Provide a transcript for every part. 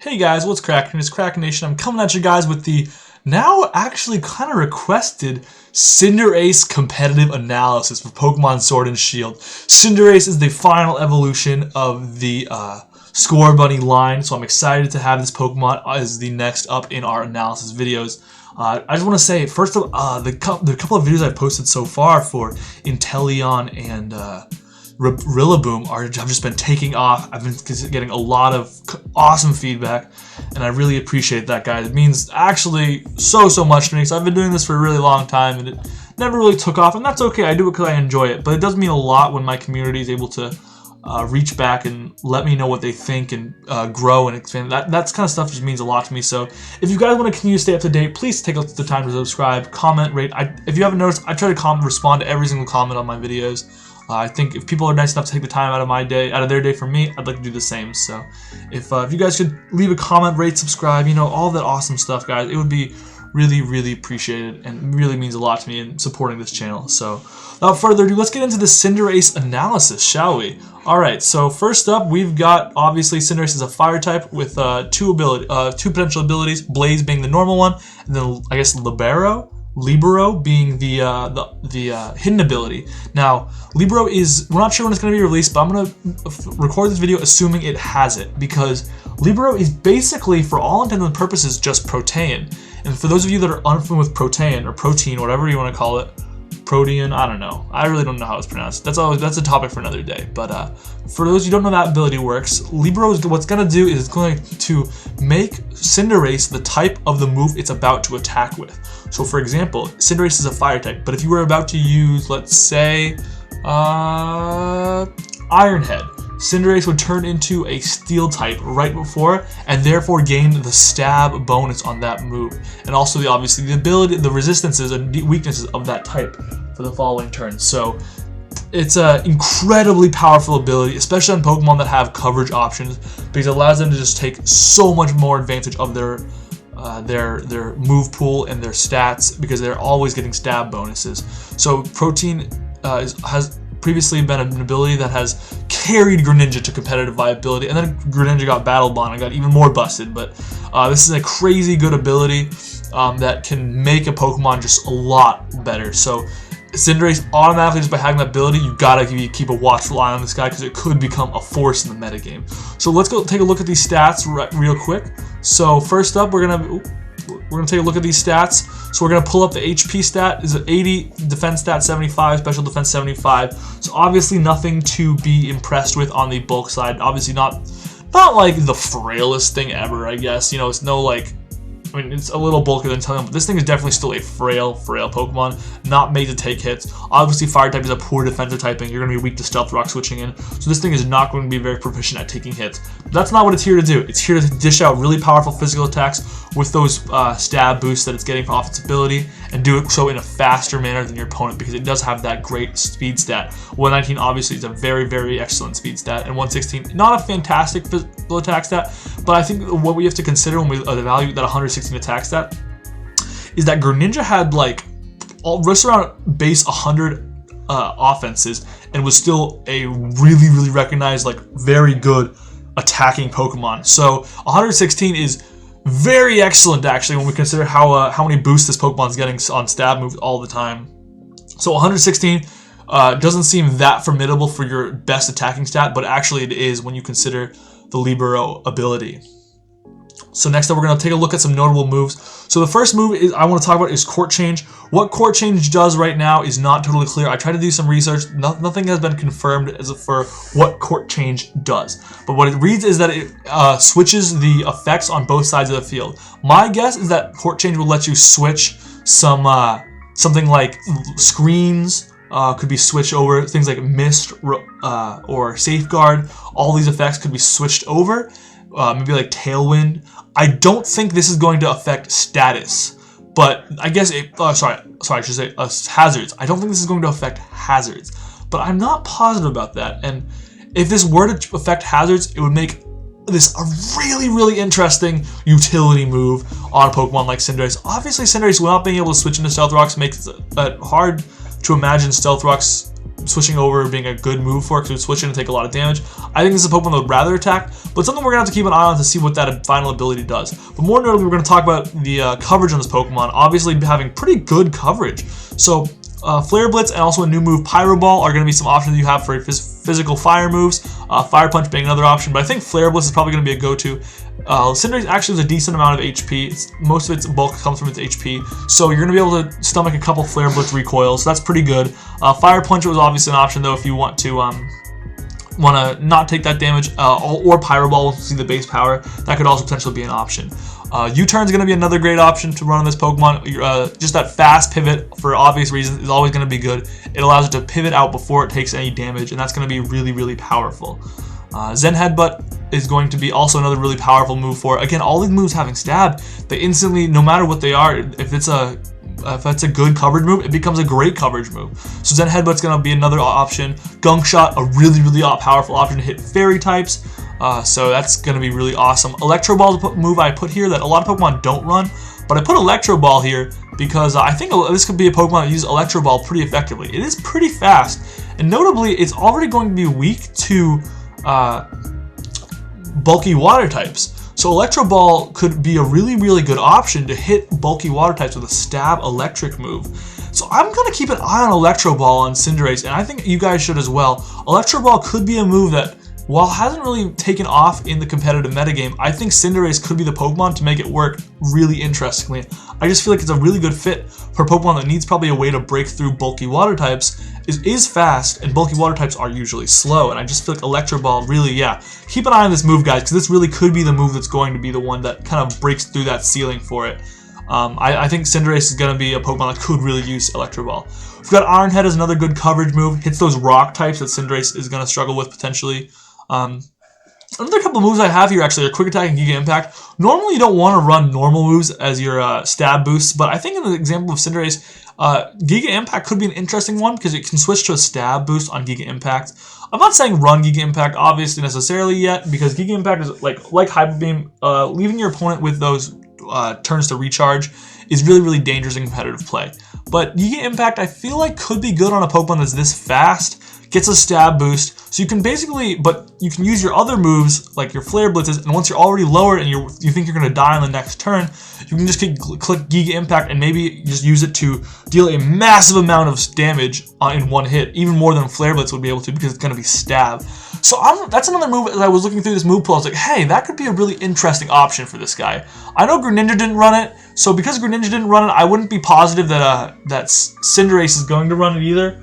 Hey guys, what's cracking? It's Krakenation. I'm coming at you guys with the now actually kind of requested Cinderace competitive analysis for Pokemon Sword and Shield. Cinderace is the final evolution of the Score Bunny line, so I'm excited to have this Pokemon as the next up in our analysis videos. I just want to say, first of all, the couple of videos I've posted so far for Inteleon and Rillaboom have just been taking off. I've been getting a lot of awesome feedback, and I really appreciate that, guys. It means actually so much to me, because I've been doing this for a really long time, and it never really took off, and that's okay. I do it because I enjoy it, but it does mean a lot when my community is able to reach back and let me know what they think and grow and expand. That kind of stuff just means a lot to me. So if you guys want to continue to stay up to date, please take the time to subscribe, comment, rate. If you haven't noticed, I try to respond to every single comment on my videos. I think if people are nice enough to take the time out of their day for me, I'd like to do the same. So if you guys could leave a comment, rate, subscribe, all that awesome stuff, guys, it would be really appreciated and really means a lot to me in supporting this channel. So without further ado, let's get into the Cinderace analysis, shall we? Alright, so first up, we've got, obviously, Cinderace is a fire type with two potential abilities, Blaze being the normal one, and then I guess Libero being the hidden ability. Now, Libero is, we're not sure when it's going to be released, but I'm going to record this video assuming it has it, because Libero is basically, for all intents and purposes, just Protean. And for those of you that are unfamiliar with Protean, or Protein, whatever you want to call it, Protean, I don't know. I really don't know how it's pronounced. That's a topic for another day. But for those who don't know how that ability works, Libero is what's going to do is it's going to make Cinderace the type of the move it's about to attack with. So for example, Cinderace is a fire type, but if you were about to use, let's say, Iron Head, Cinderace would turn into a steel type right before, and therefore gain the stab bonus on that move, and also obviously the ability, the resistances and weaknesses of that type for the following turns. So it's an incredibly powerful ability, especially on Pokemon that have coverage options, because it allows them to just take so much more advantage of their move pool and their stats, because they're always getting stab bonuses. So Protein has previously been an ability that has carried Greninja to competitive viability, and then Greninja got Battle Bond and got even more busted. But this is a crazy good ability that can make a Pokemon just a lot better. So Cinderace, automatically, just by having that ability, you gotta keep a watchful eye on this guy, because it could become a force in the metagame. So let's go take a look at these stats real quick. So first up, we're gonna take a look at these stats. So we're going to pull up the HP stat. Is 80, defense stat 75, special defense 75. So obviously nothing to be impressed with on the bulk side. Obviously not like the frailest thing ever, I guess. It's no like, I mean, it's a little bulkier than Inteleon, but this thing is definitely still a frail Pokemon, not made to take hits. Obviously, Fire type is a poor defensive typing. You're going to be weak to Stealth Rock switching in, so this thing is not going to be very proficient at taking hits. But that's not what it's here to do. It's here to dish out really powerful physical attacks with those stab boosts that it's getting off its ability, and do it so in a faster manner than your opponent, because it does have that great speed stat. 119 obviously is a very excellent speed stat, and 116, not a fantastic physical attack stat, but I think what we have to consider when we evaluate that 116 attack stat is that Greninja had like just around base 100 offenses, and was still a really recognized, like, very good attacking Pokemon. So 116 is very excellent, actually, when we consider how many boosts this Pokemon is getting on stab moves all the time. So 116 doesn't seem that formidable for your best attacking stat, but actually it is when you consider the Libero ability. So next up, we're going to take a look at some notable moves. So the first move I want to talk about is Court Change. What Court Change does right now is not totally clear. I tried to do some research. Nothing has been confirmed as for what Court Change does. But what it reads is that it switches the effects on both sides of the field. My guess is that Court Change will let you switch something like screens, could be switched over. Things like Mist or Safeguard. All these effects could be switched over. Maybe like Tailwind. I don't think this is going to affect status, but I guess I should say hazards. I don't think this is going to affect hazards, but I'm not positive about that. And if this were to affect hazards, it would make this a really interesting utility move on a Pokemon like Cinderace. Obviously, Cinderace, without being able to switch into Stealth Rocks, makes it hard to imagine Stealth Rocks switching over being a good move for it because it would switch in and take a lot of damage. I think this is a Pokemon that would rather attack, but something we're going to have to keep an eye on to see what that final ability does. But more notably, we're going to talk about the coverage on this Pokemon, obviously having pretty good coverage. So Flare Blitz and also a new move, Pyro Ball, are going to be some options that you have for physical fire moves. Fire Punch being another option, but I think Flare Blitz is probably going to be a go-to. Cinderace actually has a decent amount of HP. Most of its bulk comes from its HP, so you're going to be able to stomach a couple Flare Blitz recoils, so that's pretty good. Fire Punch was obviously an option, though, if you want to not take that damage, or Pyro Ball will see the base power. That could also potentially be an option. U-Turn is going to be another great option to run on this Pokemon. Just that fast pivot, for obvious reasons, is always going to be good. It allows it to pivot out before it takes any damage, and that's going to be really, really powerful. Zen Headbutt is going to be also another really powerful move for it. Again, all these moves having stab, they instantly, no matter what they are, if it's a good coverage move, it becomes a great coverage move. So Zen Headbutt's going to be another option. Gunk Shot, a really, really powerful option to hit fairy types. So that's going to be really awesome. Electro Ball is a move I put here that a lot of Pokemon don't run, but I put Electro Ball here because I think this could be a Pokemon that uses Electro Ball pretty effectively. It is pretty fast, and notably, it's already going to be weak to bulky water types. So Electro Ball could be a really, really good option to hit bulky water types with a stab electric move. So I'm going to keep an eye on Electro Ball on Cinderace, and I think you guys should as well. Electro Ball could be a move that, while hasn't really taken off in the competitive metagame, I think Cinderace could be the Pokemon to make it work really interestingly. I just feel like it's a really good fit for a Pokemon that needs probably a way to break through bulky water types, is fast, and bulky water types are usually slow, and I just feel like Electro Ball really, keep an eye on this move, guys, because this really could be the move that's going to be the one that kind of breaks through that ceiling for it. I think Cinderace is going to be a Pokemon that could really use Electro Ball. We've got Iron Head as another good coverage move, hits those rock types that Cinderace is going to struggle with potentially. Another couple moves I have here actually are Quick Attack and Giga Impact. Normally you don't want to run normal moves as your stab boosts, but I think in the example of Cinderace, Giga Impact could be an interesting one because it can switch to a stab boost on Giga Impact. I'm not saying run Giga Impact obviously necessarily yet, because Giga Impact is like Hyper Beam, leaving your opponent with those turns to recharge is really, really dangerous in competitive play. But Giga Impact I feel like could be good on a Pokemon that's this fast, gets a stab boost, so you can basically, but you can use your other moves like your Flare Blitzes, and once you're already lower and you think you're going to die on the next turn, you can just click Giga Impact and maybe just use it to deal a massive amount of damage in one hit, even more than Flare Blitz would be able to because it's going to be stab. So that's another move. As I was looking through this move pool, I was like, hey, that could be a really interesting option for this guy. I know Greninja didn't run it, so because Greninja didn't run it, I wouldn't be positive that Cinderace is going to run it either.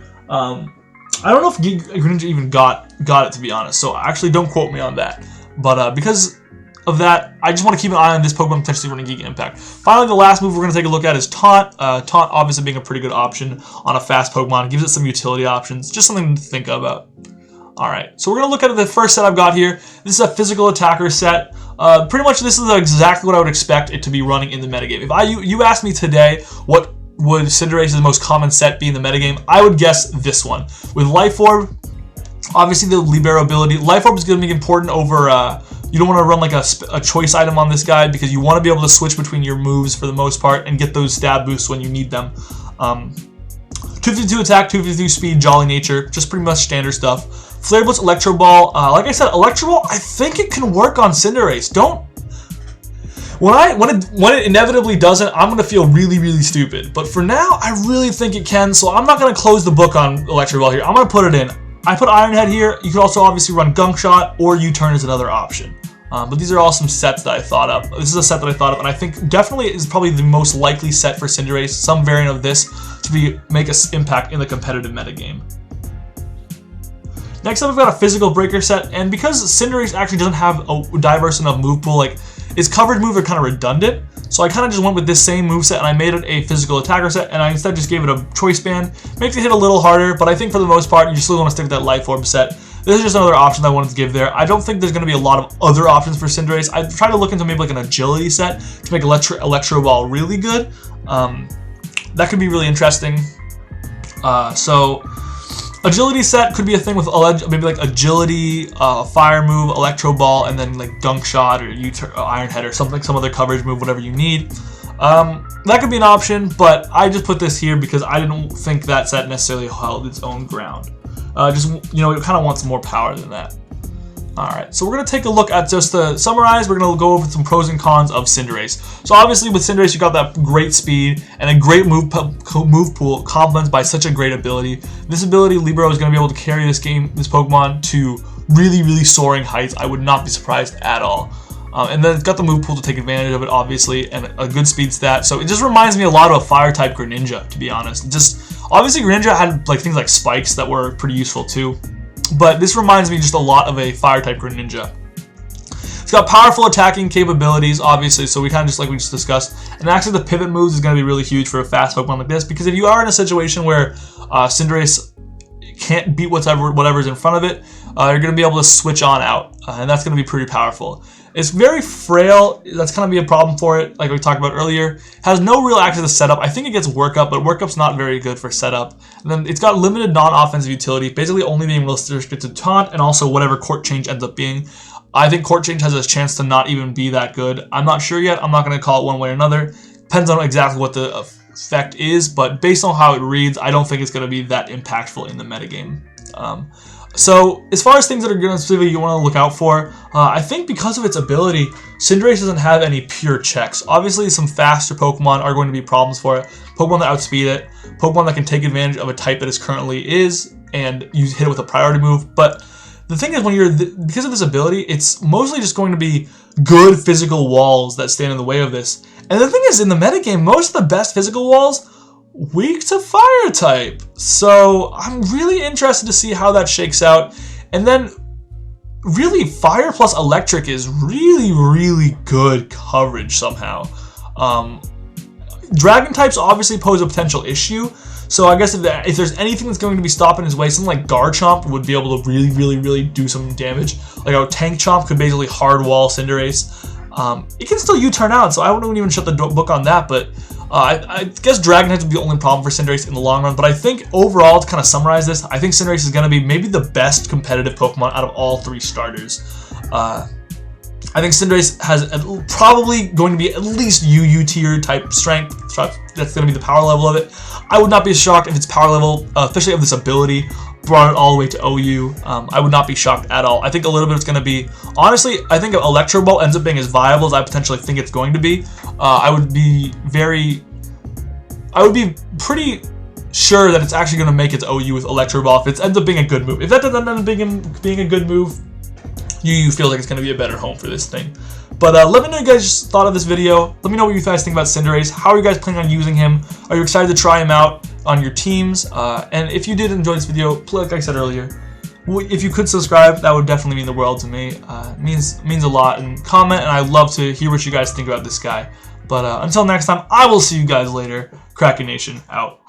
I don't know if Greninja even got it, to be honest, so actually don't quote me on that. But because of that, I just want to keep an eye on this Pokemon potentially running Giga Impact. Finally, the last move we're going to take a look at is Taunt. Taunt obviously being a pretty good option on a fast Pokemon. It gives it some utility options, just something to think about. Alright, so we're going to look at the first set I've got here. This is a physical attacker set. Pretty much this is exactly what I would expect it to be running in the metagame. If you asked me today what would Cinderace's most common set be in the metagame, I would guess this one. With Life Orb, obviously the Libero ability. Life Orb is going to be important over, you don't want to run like a choice item on this guy because you want to be able to switch between your moves for the most part and get those stab boosts when you need them. 252 attack, 252 speed, Jolly Nature, just pretty much standard stuff. Flare Blitz, Electro Ball. Like I said, Electro Ball, I think it can work on Cinderace. When it inevitably doesn't, I'm going to feel really, really stupid. But for now, I really think it can, so I'm not going to close the book on Electro Ball here. I'm going to put it in. I put Iron Head here. You could also obviously run Gunk Shot, or U-Turn is another option. But these are all some sets that I thought of. This is a set that I thought of, and I think definitely is probably the most likely set for Cinderace, some variant of this, to make an impact in the competitive metagame. Next up, we've got a physical breaker set, and because Cinderace actually doesn't have a diverse enough move pool, like its coverage moves are kind of redundant, so I kind of just went with this same moveset and I made it a physical attacker set, and I instead just gave it a choice band. Makes it hit a little harder, but I think for the most part, you still want to stick with that Life Orb set. This is just another option I wanted to give there. I don't think there's going to be a lot of other options for Cinderace. I tried to look into maybe like an agility set to make Electro Ball really good. That could be really interesting. So agility set could be a thing with maybe like agility, fire move, Electro Ball, and then like Dunk Shot or Iron Head or something, some other coverage move, whatever you need. That could be an option, but I just put this here because I didn't think that set necessarily held its own ground. just, you know, it kind of wants more power than that. Alright, so we're going to take a look at just to summarize, we're going to go over some pros and cons of Cinderace. So obviously with Cinderace you got that great speed and a great move pool complemented by such a great ability. This ability, Libero is going to be able to carry this Pokemon to really, really soaring heights. I would not be surprised at all. And then it's got the move pool to take advantage of it, obviously, and a good speed stat. So it just reminds me a lot of a Fire-type Greninja, to be honest. Just obviously Greninja had like things like spikes that were pretty useful too. But this reminds me just a lot of a Fire-type Greninja. It's got powerful attacking capabilities, obviously, so we kind of just like we just discussed. And actually the pivot moves is going to be really huge for a fast Pokemon like this, because if you are in a situation where Cinderace can't beat whatever's in front of it, you're going to be able to switch on out, and that's going to be pretty powerful. It's very frail. That's going to be a problem for it, like we talked about earlier. It has no real access to setup. I think it gets work up, but work up's not very good for setup. And then it's got limited non-offensive utility, basically only being restricted to taunt and also whatever court change ends up being. I think court change has a chance to not even be that good. I'm not sure yet. I'm not going to call it one way or another. Depends on exactly what the effect is, but based on how it reads, I don't think it's going to be that impactful in the metagame. So as far as things that are going to specifically you want to look out for, I think because of its ability, Cinderace doesn't have any pure checks. Obviously, some faster Pokemon are going to be problems for it. Pokemon that outspeed it, Pokemon that can take advantage of a type that it currently is, and you hit it with a priority move. But the thing is, when you're because of this ability, it's mostly just going to be good physical walls that stand in the way of this. And the thing is, in the metagame, most of the best physical walls weak to fire type. So I'm really interested to see how that shakes out. And then really fire plus electric is really, really good coverage somehow. Dragon types obviously pose a potential issue. So I guess if there's anything that's going to be stopping his way, something like Garchomp would be able to really, really, really do some damage. Like how Tank Chomp could basically hard wall Cinderace. It can still U-turn out, so I wouldn't even shut the book on that, but I guess Dragon types would be the only problem for Cinderace in the long run. But I think overall, to kind of summarize this, I think Cinderace is going to be maybe the best competitive Pokemon out of all three starters. I think Cinderace has probably going to be at least UU tier type strength. That's going to be the power level of it. I would not be shocked if its power level, especially of this ability, brought it all the way to OU. I would not be shocked at all. I think a little bit it's going to be, honestly, I think if Electro Ball ends up being as viable as I potentially think it's going to be, I would be pretty sure that it's actually going to make its OU with Electro Ball if it ends up being a good move. If that doesn't end up being a good move, UU feels like it's going to be a better home for this thing. But let me know what you guys thought of this video. Let me know what you guys think about Cinderace. How are you guys planning on using him? Are you excited to try him out on your teams? And if you did enjoy this video, like I said earlier, if you could subscribe, that would definitely mean the world to me. It means a lot. And comment, and I'd love to hear what you guys think about this guy. But until next time, I will see you guys later. Krakenation out.